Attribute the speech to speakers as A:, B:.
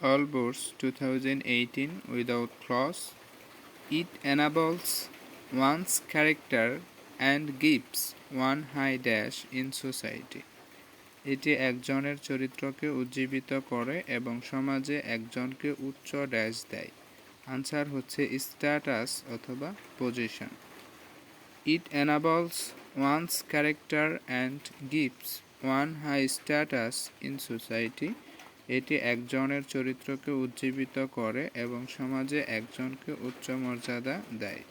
A: all boards 2018 without clause. It enables one's character and gives one high dash in society. এটি একজনের চরিত্রকে উজ্জীবিত করে এবং সমাজে একজনকে উচ্চ ড্যাশ দেয়। আনসার হচ্ছে স্ট্যাটাস অথবা position. It enables one's character and gives one high status in society. এটি একজনের চরিত্রকে উজ্জীবিত করে এবং সমাজে একজনকে উচ্চ মর্যাদা দেয়।